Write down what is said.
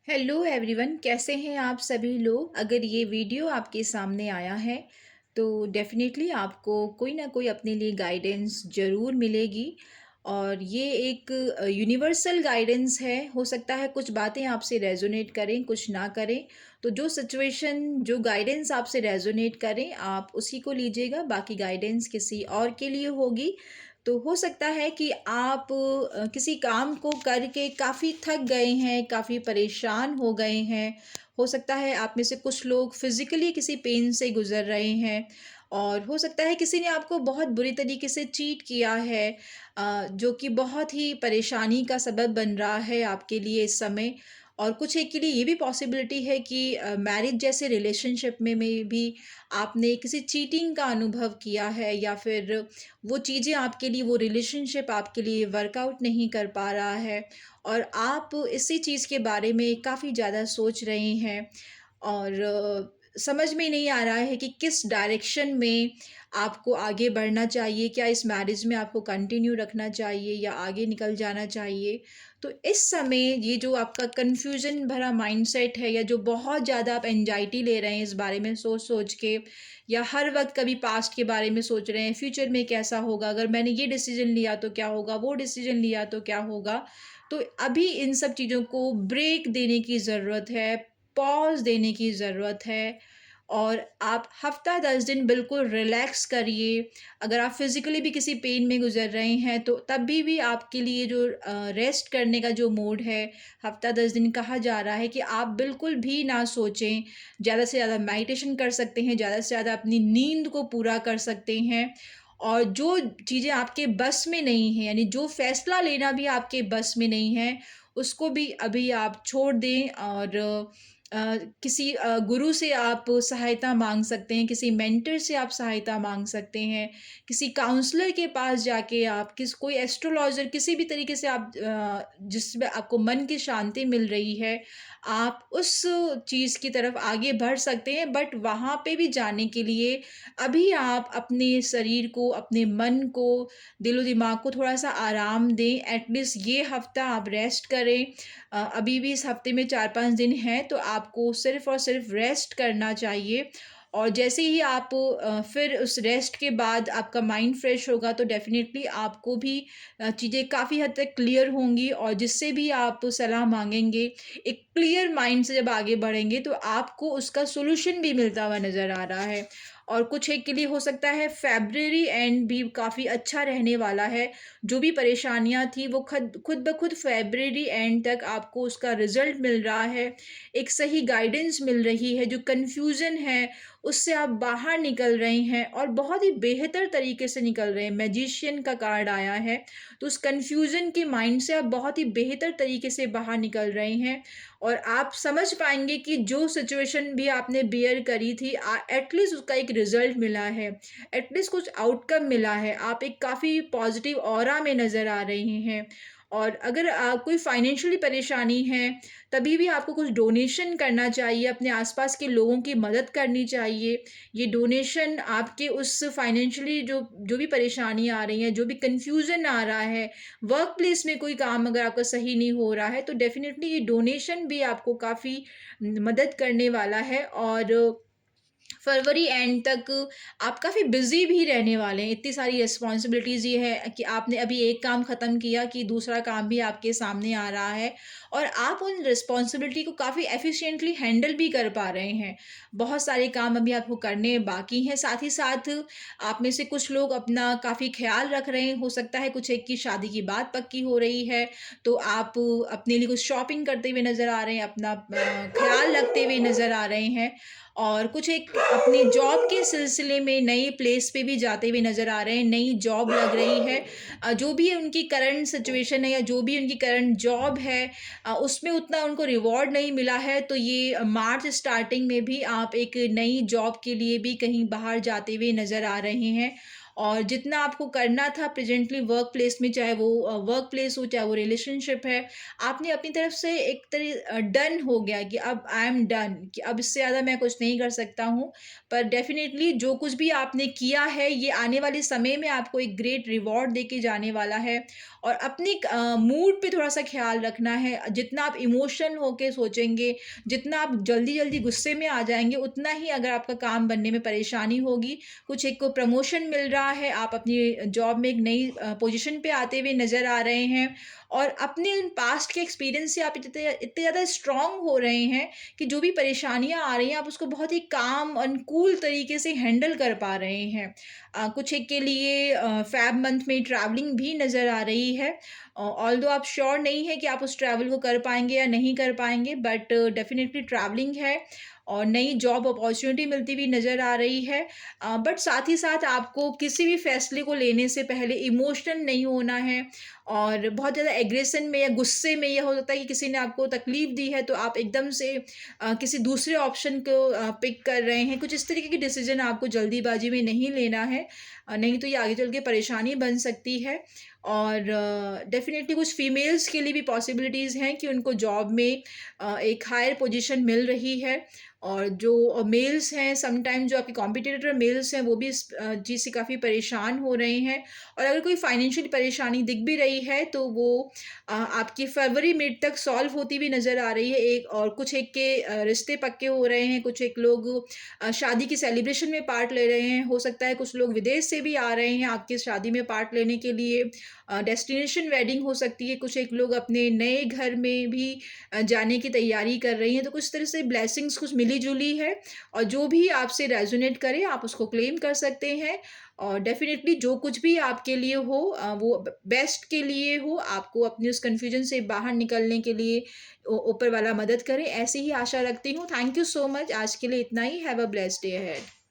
Hello everyone, कैसे हैं आप सभी लोग। अगर ये वीडियो आपके सामने आया है तो डेफिनेटली आपको कोई ना कोई अपने लिए गाइडेंस ज़रूर मिलेगी। और ये एक यूनिवर्सल गाइडेंस है। हो सकता है कुछ बातें आपसे रेजोनेट करें, कुछ ना करें। तो जो सिचुएशन, जो गाइडेंस आपसे रेजोनेट करें आप उसी को लीजिएगा, बाकी गाइडेंस किसी और के लिए होगी। तो हो सकता है कि आप किसी काम को करके काफ़ी थक गए हैं, काफ़ी परेशान हो गए हैं। हो सकता है आप में से कुछ लोग फिज़िकली किसी पेन से गुज़र रहे हैं। और हो सकता है किसी ने आपको बहुत बुरी तरीके से चीट किया है, जो कि बहुत ही परेशानी का सबब बन रहा है आपके लिए इस समय। और कुछ एक के लिए ये भी पॉसिबिलिटी है कि मैरिज जैसे रिलेशनशिप में भी आपने किसी चीटिंग का अनुभव किया है, या फिर वो चीज़ें आपके लिए, वो रिलेशनशिप आपके लिए वर्कआउट नहीं कर पा रहा है। और आप इसी चीज़ के बारे में काफ़ी ज़्यादा सोच रहे हैं। और समझ में नहीं आ रहा है कि किस डायरेक्शन में आपको आगे बढ़ना चाहिए। क्या इस मैरिज में आपको कंटिन्यू रखना चाहिए या आगे निकल जाना चाहिए। तो इस समय ये जो आपका कन्फ्यूज़न भरा माइंडसेट है, या जो बहुत ज़्यादा आप एंजाइटी ले रहे हैं इस बारे में सोच सोच के, या हर वक्त कभी पास्ट के बारे में सोच रहे हैं, फ्यूचर में कैसा होगा, अगर मैंने ये डिसीजन लिया तो क्या होगा, वो डिसीजन लिया तो क्या होगा। तो अभी इन सब चीज़ों को ब्रेक देने की ज़रूरत है, पॉज़ देने की ज़रूरत है। और आप हफ़्ता 10 दिन बिल्कुल रिलैक्स करिए। अगर आप फिज़िकली भी किसी पेन में गुज़र रहे हैं तो तब भी आपके लिए जो रेस्ट करने का जो मोड है, हफ़्ता 10 दिन कहा जा रहा है कि आप बिल्कुल भी ना सोचें। ज़्यादा से ज़्यादा मेडिटेशन कर सकते हैं, ज़्यादा से ज़्यादा अपनी नींद को पूरा कर सकते हैं। और जो चीज़ें आपके बस में नहीं हैं, यानी जो फ़ैसला लेना भी आपके बस में नहीं है, उसको भी अभी आप छोड़ दें। और किसी गुरु से आप सहायता माँग सकते हैं, किसी मेंटर से आप सहायता माँग सकते हैं, किसी काउंसलर के पास जाके आप कोई एस्ट्रोलॉज़र, किसी भी तरीके से आप जिसमें आपको मन की शांति मिल रही है, आप उस चीज़ की तरफ आगे बढ़ सकते हैं। बट वहाँ पे भी जाने के लिए अभी आप अपने शरीर को, अपने मन को, दिलो-दिमाग को थोड़ा-सा आराम दें। एटलीस्ट ये हफ़्ता आप रेस्ट करें। अभी भी इस हफ़्ते में 4-5 दिन हैं, तो आपको सिर्फ़ और सिर्फ़ रेस्ट करना चाहिए। और जैसे ही आप फिर उस रेस्ट के बाद आपका माइंड फ्रेश होगा तो डेफ़िनेटली आपको भी चीज़ें काफ़ी हद तक क्लियर होंगी। और जिससे भी आप सलाह माँगेंगे, एक क्लियर माइंड से जब आगे बढ़ेंगे तो आपको उसका सॉल्यूशन भी मिलता हुआ नज़र आ रहा है। और कुछ एक के लिए हो सकता है फ़ेब्रुअरी एंड भी काफ़ी अच्छा रहने वाला है। जो भी परेशानियाँ थी वो खुद खुद ब खुद फ़ेब्रुअरी एंड तक आपको उसका रिज़ल्ट मिल रहा है। एक सही गाइडेंस मिल रही है, जो कन्फ्यूज़न है उससे आप बाहर निकल रहे हैं और बहुत ही बेहतर तरीके से निकल रहे हैं। मैजिशियन का कार्ड आया है, तो उस कन्फ्यूज़न के माइंड से आप बहुत ही बेहतर तरीके से बाहर निकल रहे हैं। और आप समझ पाएँगे कि जो सिचुएशन भी आपने बियर करी थी, एटलीस्ट उसका एक रिज़ल्ट मिला है, एटलीस्ट कुछ आउटकम मिला है। आप एक काफ़ी पॉज़िटिव ऑरा में नज़र आ रहे हैं। और अगर कोई फ़ाइनेंशियली परेशानी है, तभी भी आपको कुछ डोनेशन करना चाहिए, अपने आस-पास के लोगों की मदद करनी चाहिए। ये डोनेशन आपके उस फ़ाइनेंशियली जो जो भी परेशानी आ रही है, जो भी कन्फ्यूज़न आ रहा है, वर्क प्लेस में कोई काम अगर आपका सही नहीं हो रहा है, तो डेफ़िनिटली ये डोनेशन भी आपको काफ़ी मदद करने वाला है। और फरवरी एंड तक आप काफ़ी बिज़ी भी रहने वाले हैं। इतनी सारी रिस्पॉन्सिबिलिटीज़ ये है कि आपने अभी एक काम ख़त्म किया कि दूसरा काम भी आपके सामने आ रहा है। और आप उन रिस्पॉन्सिबिलिटी को काफ़ी एफ़िशिएंटली हैंडल भी कर पा रहे हैं। बहुत सारे काम अभी आपको करने बाकी हैं। साथ ही साथ आप में से कुछ लोग अपना काफ़ी ख़्याल रख रहे हैं। हो सकता है कुछ एक की शादी की बात पक्की हो रही है, तो आप अपने लिए कुछ शॉपिंग करते हुए नज़र आ रहे हैं, अपना ख़्याल रखते हुए नज़र आ रहे हैं। और कुछ एक अपनी जॉब के सिलसिले में नई प्लेस पे भी जाते हुए नज़र आ रहे हैं, नई जॉब लग रही है। जो भी उनकी करंट सिचुएशन है या जो भी उनकी करंट जॉब है, उसमें उतना उनको रिवॉर्ड नहीं मिला है, तो ये मार्च स्टार्टिंग में भी आप एक नई जॉब के लिए भी कहीं बाहर जाते हुए नज़र आ रहे हैं। और जितना आपको करना था प्रेज़ेंटली वर्क प्लेस में, चाहे वो वर्क प्लेस हो, चाहे वो रिलेशनशिप है, आपने अपनी तरफ से एक डन हो गया कि अब आई एम डन, कि अब इससे ज़्यादा मैं कुछ नहीं कर सकता हूँ। पर डेफ़िनेटली जो कुछ भी आपने किया है, ये आने वाले समय में आपको एक ग्रेट रिवॉर्ड देके जाने वाला है। और अपने मूड पे थोड़ा-सा ख़्याल रखना है। जितना आप इमोशनल होके सोचेंगे, जितना आप जल्दी-जल्दी गुस्से में आ जाएँगे, उतना ही अगर आपका काम बनने में परेशानी होगी। कुछ एक को प्रमोशन मिल रहा है, आप अपनी जॉब में एक नई पोज़ीशन पे आते हुए नज़र आ रहे हैं, और अपने उन पास्ट के एक्सपीरियंस से आप इतने इतने ज़्यादा स्ट्रॉन्ग हो रहे हैं कि जो भी परेशानियाँ आ रही हैं, आप उसको बहुत ही काम और कूल तरीके से हैंडल कर पा रहे हैं। कुछ एक के लिए फ़ेब मंथ में ट्रैवलिंग भी नज़र आ रही है। ऑल्दो आप श्योर नहीं है कि आप उस ट्रैवल को कर पाएँगे या नहीं कर पाएँगे, बट डेफ़िनिटली ट्रैवलिंग है और नई जॉब अपॉर्च्युनिटी मिलती हुई नज़र आ रही है। बट साथ ही साथ आपको किसी भी फ़ैसले को लेने से पहले इमोशनल नहीं होना है, और बहुत ज़्यादा एग्रेशन में या गुस्से में, ये हो सकता है कि किसी ने आपको तकलीफ़ दी है, तो आप एकदम से किसी दूसरे ऑप्शन को पिक कर रहे हैं। कुछ इस तरीके की डिसीज़न आपको जल्दीबाज़ी में नहीं लेना है, नहीं तो ये आगे चल के परेशानी बन सकती है। और डेफ़िनेटली कुछ फीमेल्स के लिए भी पॉसिबिलिटीज़ हैं कि उनको जॉब में एक हायर पोज़ीशन मिल रही है, और जो मेल्स हैं, समटाइम जो आपके कॉम्पिटिटर मेल्स हैं, वो भी इस चीज़ से काफ़ी परेशान हो रहे हैं। और अगर कोई फाइनेंशियल परेशानी दिख भी रही है, तो वो आपकी फरवरी मिड तक सॉल्व होती हुई नज़र आ रही है। एक और कुछ एक के रिश्ते पक्के हो रहे हैं, कुछ एक लोग शादी की सेलिब्रेशन में पार्ट ले रहे हैं। हो सकता है कुछ लोग विदेश से भी आ रहे हैं आपकी शादी में पार्ट लेने के लिए। डेस्टिनेशन वेडिंग हो सकती है, कुछ एक लोग अपने नए घर में भी जाने की तैयारी कर रही हैं। तो कुछ तरह से ब्लेसिंग्स कुछ मिली-जुली है, और जो भी आपसे रेज़ोनेट करे आप उसको क्लेम कर सकते हैं। और डेफ़िनिटली जो कुछ भी आपके लिए हो, वो बेस्ट के लिए हो, आपको अपनी उस कन्फ्यूज़न से बाहर निकलने के लिए ऊपर वाला मदद करे, ऐसी ही आशा रखती हूँ। Thank you so much. आज के लिए इतना ही। Have a blessed day ahead.